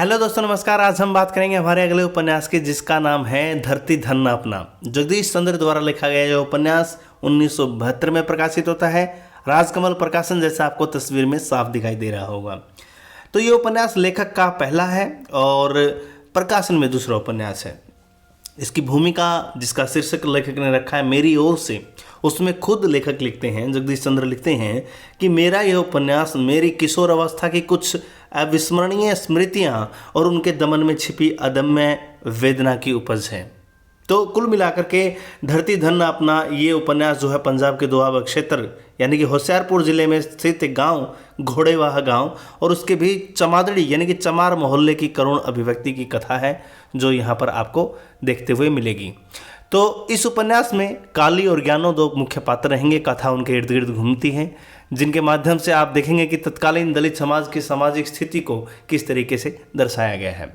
Hello दोस्तों, नमस्कार। आज हम बात करेंगे हमारे अगले उपन्यास की, जिसका नाम है धरती धन अपना। जगदीश चंद्र द्वारा लिखा गया यह उपन्यास 1972 में प्रकाशित होता है। राजकमल प्रकाशन, जैसा आपको तस्वीर में साफ दिखाई दे रहा होगा। तो ये उपन्यास लेखक का पहला है और प्रकाशन में दूसरा उपन्यास है। इसकी भूमिका, जिसका शीर्षक लेखक ने रखा है मेरी ओर से, उसमें खुद लेखक लिखते हैं, जगदीश चंद्र लिखते हैं कि मेरा यह उपन्यास मेरी किशोर अवस्था की कुछ अविस्मरणीय स्मृतियां और उनके दमन में छिपी अदम्य वेदना की उपज है। तो कुल मिलाकर के धरती धन अपना ये उपन्यास जो है पंजाब के दोआबा क्षेत्र यानी कि होशियारपुर जिले में स्थित एक गाँव घोड़ेवाह गांव और उसके भी चमादड़ी यानी कि चमार मोहल्ले की करुण अभिव्यक्ति की कथा है, जो यहाँ पर आपको देखते हुए मिलेगी। तो इस उपन्यास में काली और ज्ञानो दो मुख्य पात्र रहेंगे। कथा उनके इर्द गिर्द घूमती है, जिनके माध्यम से आप देखेंगे कि तत्कालीन दलित समाज की सामाजिक स्थिति को किस तरीके से दर्शाया गया है।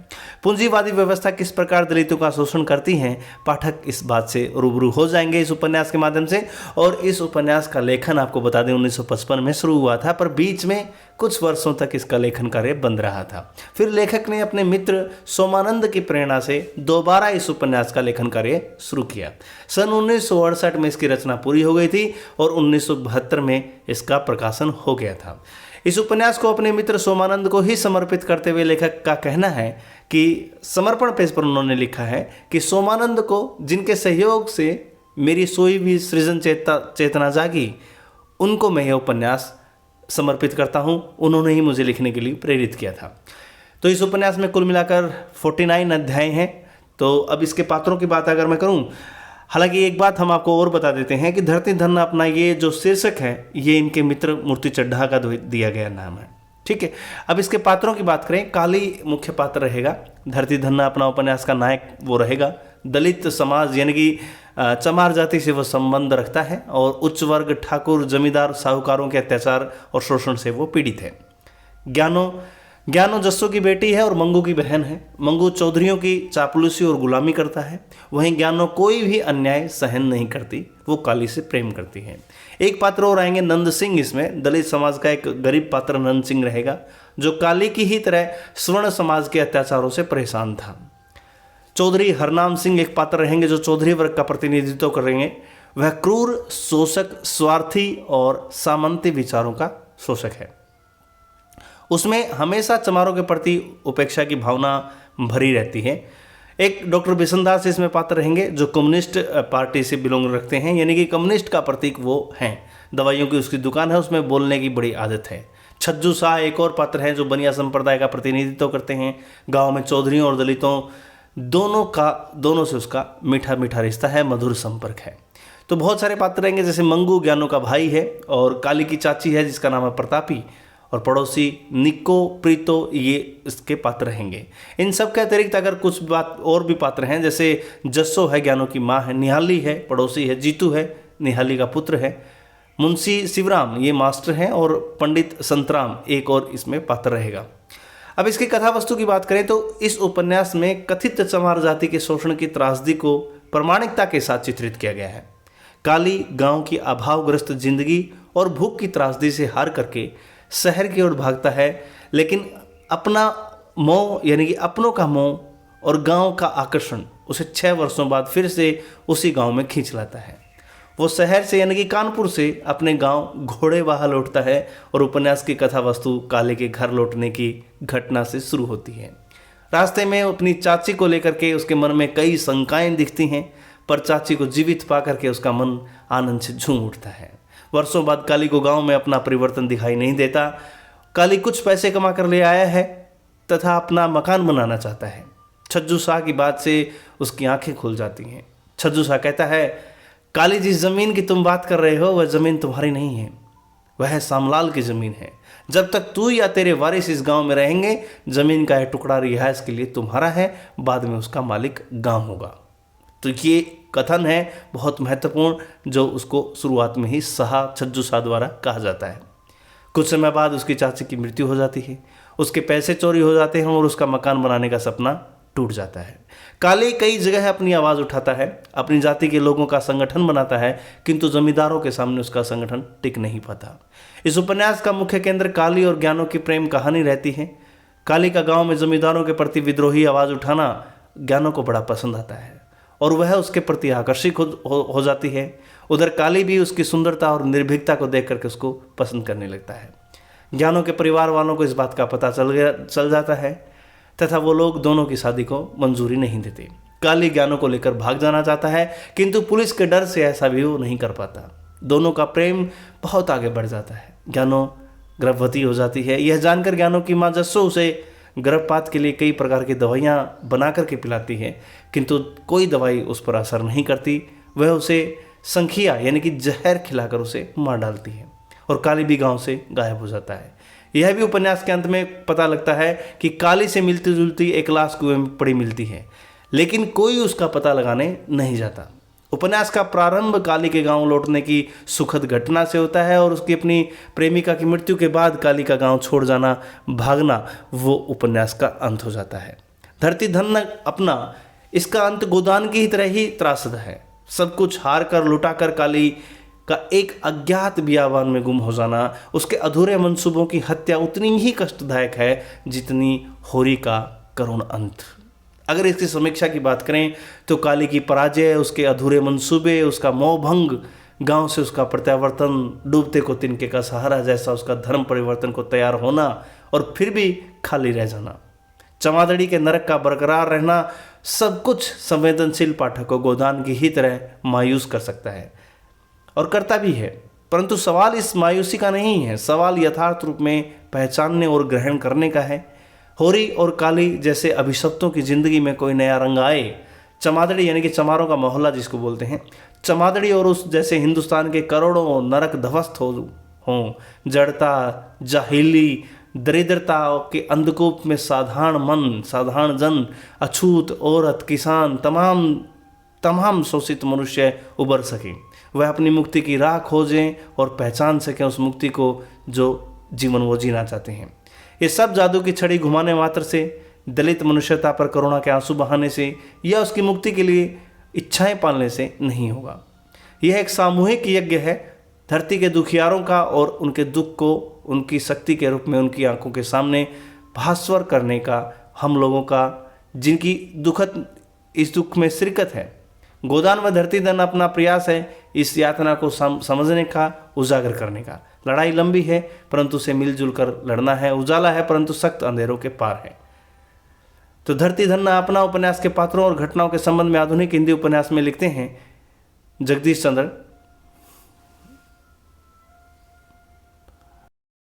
पूंजीवादी व्यवस्था किस प्रकार दलितों का शोषण करती है, पाठक इस बात से रूबरू हो जाएंगे इस उपन्यास के माध्यम से। और इस उपन्यास का लेखन आपको बता दें 1955 में शुरू हुआ था, पर बीच में कुछ वर्षों तक इसका लेखन कार्य बंद रहा था। फिर लेखक ने अपने मित्र सोमानंद की प्रेरणा से दोबारा इस उपन्यास का लेखन कार्य शुरू किया। सन 1968 में इसकी रचना पूरी हो गई थी और 1972 में इसका प्रकाशन हो गया था। इस उपन्यास को अपने मित्र सोमानंद को ही समर्पित करते हुए लेखक का कहना है कि समर्पण पेज पर उन्होंने लिखा है कि सोमानंद को, जिनके सहयोग से मेरी सोई हुई सृजन चेतना जागी, उनको मैं यह उपन्यास समर्पित करता हूं। उन्होंने ही मुझे लिखने के लिए प्रेरित किया था। तो इस उपन्यास में कुल मिलाकर 49 अध्याय हैं। तो अब इसके पात्रों की बात अगर मैं करूं, हालांकि एक बात हम आपको और बता देते हैं कि धरती धन अपना ये जो शीर्षक है, ये इनके मित्र मूर्ति चड्ढा का दिया गया नाम है। ठीक है, अब इसके पात्रों की बात करें, काली मुख्य पात्र रहेगा। धरती धन अपना उपन्यास का नायक वो रहेगा। दलित समाज यानी कि चमार जाति से वो संबंध रखता है और उच्च वर्ग ठाकुर जमींदार साहूकारों के अत्याचार और शोषण से वो पीड़ित है। ज्ञानो जस्सो की बेटी है और मंगू की बहन है। मंगू चौधरियों की चापलूसी और गुलामी करता है, वहीं ज्ञानो कोई भी अन्याय सहन नहीं करती, वो काली से प्रेम करती है। एक पात्र और आएंगे नंद सिंह। इसमें दलित समाज का एक गरीब पात्र नंद सिंह रहेगा, जो काली की ही तरह स्वर्ण समाज के अत्याचारों से परेशान था। चौधरी हरनाम सिंह एक पात्र रहेंगे, जो चौधरी वर्ग का प्रतिनिधित्व करेंगे। वह क्रूर, शोषक, स्वार्थी और सामंती विचारों का शोषक है। उसमें हमेशा चमारों के प्रति उपेक्षा की भावना भरी रहती है। एक डॉक्टर बिशनदास इसमें पात्र रहेंगे, जो कम्युनिस्ट पार्टी से बिलोंग रखते हैं, यानी कि कम्युनिस्ट का प्रतीक वो हैं। दवाइयों की उसकी दुकान है, उसमें बोलने की बड़ी आदत है। छज्जू शाह एक और पात्र हैं, जो बनिया संप्रदाय का प्रतिनिधित्व करते हैं। गांव में चौधरियों और दलितों दोनों से उसका मीठा मीठा रिश्ता है, मधुर संपर्क है। तो बहुत सारे पात्र रहेंगे, जैसे मंगू ज्ञानों का भाई है और काली की चाची है, जिसका नाम है प्रतापी, और पड़ोसी निको प्रीतो, ये इसके पात्र रहेंगे। इन सब के अतिरिक्त अगर कुछ बात और भी पात्र हैं, जैसे जस्सो है, ज्ञानों की माँ है, निहाली है, पड़ोसी है, जीतू है, निहाली का पुत्र है, मुंशी शिवराम ये मास्टर हैं, और पंडित संतराम एक और इसमें पात्र रहेगा। अब इसकी कथा वस्तु की बात करें तो इस उपन्यास में कथित चमार जाति के शोषण की त्रासदी को प्रामाणिकता के साथ चित्रित किया गया है। काली गांव की अभावग्रस्त जिंदगी और भूख की त्रासदी से हार करके शहर की ओर भागता है, लेकिन अपना मोह यानी कि अपनों का मोह और गांव का आकर्षण उसे 6 वर्षों बाद फिर से उसी गांव में खींच लाता है। वो शहर से यानी कि कानपुर से अपने गांव घोड़ेवाह लौटता है और उपन्यास की कथा वस्तु काले के घर लौटने की घटना से शुरू होती है। रास्ते में अपनी चाची को लेकर के उसके मन में कई शंकाएं दिखती हैं, पर चाची को जीवित पा करके उसका मन आनंद से झूम उठता है। वर्षों बाद काली को गांव में अपना परिवर्तन दिखाई नहीं देता। काली कुछ पैसे कमा कर ले आया है तथा अपना मकान बनाना चाहता है। छज्जू शाह की बात से उसकी आंखें खुल जाती हैं। छज्जू शाह कहता है, काली जिस जमीन की तुम बात कर रहे हो वह जमीन तुम्हारी नहीं है, वह सामलाल की जमीन है। जब तक तू या तेरे वारिस इस गांव में रहेंगे, जमीन का यह टुकड़ा रिहायश के लिए तुम्हारा है, बाद में उसका मालिक गांव होगा। तो ये कथन है बहुत महत्वपूर्ण, जो उसको शुरुआत में ही छज्जू शाह द्वारा कहा जाता है। कुछ समय बाद उसकी चाची की मृत्यु हो जाती है, उसके पैसे चोरी हो जाते हैं और उसका मकान बनाने का सपना टूट जाता है। काली कई जगह अपनी आवाज़ उठाता है, अपनी जाति के लोगों का संगठन बनाता है, किंतु जमींदारों के सामने उसका संगठन टिक नहीं पाता। इस उपन्यास का मुख्य केंद्र काली और ज्ञानों की प्रेम कहानी रहती है। काली का गांव में जमींदारों के प्रति विद्रोही आवाज़ उठाना ज्ञानो को बड़ा पसंद आता है और वह उसके प्रति आकर्षित हो जाती है। उधर काली भी उसकी सुंदरता और निर्भीकता को देख करके उसको पसंद करने लगता है। ज्ञानो के परिवार वालों को इस बात का पता चल जाता है तथा वो लोग दोनों की शादी को मंजूरी नहीं देते। काली ज्ञानो को लेकर भाग जाना चाहता है, किंतु पुलिस के डर से ऐसा भी वो नहीं कर पाता। दोनों का प्रेम बहुत आगे बढ़ जाता है। ज्ञानो गर्भवती हो जाती है। यह जानकर ज्ञानो की माँ जस्सो उसे गर्भपात के लिए कई प्रकार की दवाइयाँ बना करके पिलाती है, किंतु कोई दवाई उस पर असर नहीं करती। वह उसे संखिया यानी कि जहर खिलाकर उसे मार डालती है और काली भी गांव से गायब हो जाता है। यह भी उपन्यास के अंत में पता लगता है कि काली से मिलती जुलती एक लाश कुएं में पड़ी मिलती है, लेकिन कोई उसका पता लगाने नहीं जाता। उपन्यास का प्रारंभ काली के गांव लौटने की सुखद घटना से होता है और उसकी अपनी प्रेमिका की मृत्यु के बाद काली का गांव छोड़ जाना, भागना, वो उपन्यास का अंत हो जाता है। धरती धन्य अपना, इसका अंत गोदान की ही तरह ही त्रासद है। सब कुछ हार कर लुटा कर काली का एक अज्ञात बियाबान में गुम हो जाना, उसके अधूरे मंसूबों की हत्या उतनी ही कष्टदायक है जितनी होरी का करुण अंत। अगर इसकी समीक्षा की बात करें तो काली की पराजय, उसके अधूरे मंसूबे, उसका मोहभंग, गांव से उसका प्रत्यावर्तन, डूबते को तिनके का सहारा जैसा उसका धर्म परिवर्तन को तैयार होना और फिर भी खाली रह जाना, चमादड़ी के नरक का बरकरार रहना, सब कुछ संवेदनशील पाठक को गोदान की ही तरह मायूस कर सकता है और करता भी है। परंतु सवाल इस मायूसी का नहीं है, सवाल यथार्थ रूप में पहचानने और ग्रहण करने का है। होरी और काली जैसे अभिशप्तों की जिंदगी में कोई नया रंग आए, चमादड़ी यानी कि चमारों का मोहल्ला जिसको बोलते हैं, चमादड़ी और उस जैसे हिंदुस्तान के करोड़ों नरक ध्वस्त हों, जड़ता, जाहिली, दरिद्रता के अंधकूप में साधारण मन, साधारण जन, अछूत औरत, किसान, तमाम शोषित मनुष्य उबर सकें, वह अपनी मुक्ति की राह खोजें और पहचान सकें उस मुक्ति को जो जीवन वो जीना चाहते हैं। ये सब जादू की छड़ी घुमाने मात्र से, दलित मनुष्यता पर करुणा के आंसू बहाने से या उसकी मुक्ति के लिए इच्छाएं पालने से नहीं होगा। यह एक सामूहिक यज्ञ है, धरती के दुखियारों का और उनके दुख को उनकी शक्ति के रूप में उनकी आंखों के सामने भास्वर करने का, हम लोगों का जिनकी दुखद इस दुख में शिरकत है। गोदान व धरती धन अपना प्रयास है इस यातना को समझने का, उजागर करने का। लड़ाई लंबी है परंतु उसे मिलजुल कर लड़ना है, उजाला है परंतु सख्त अंधेरों के पार है। तो धरती धन्ना अपना उपन्यास के पात्रों और घटनाओं के संबंध में आधुनिक हिंदी उपन्यास में लिखते हैं जगदीश चंद्र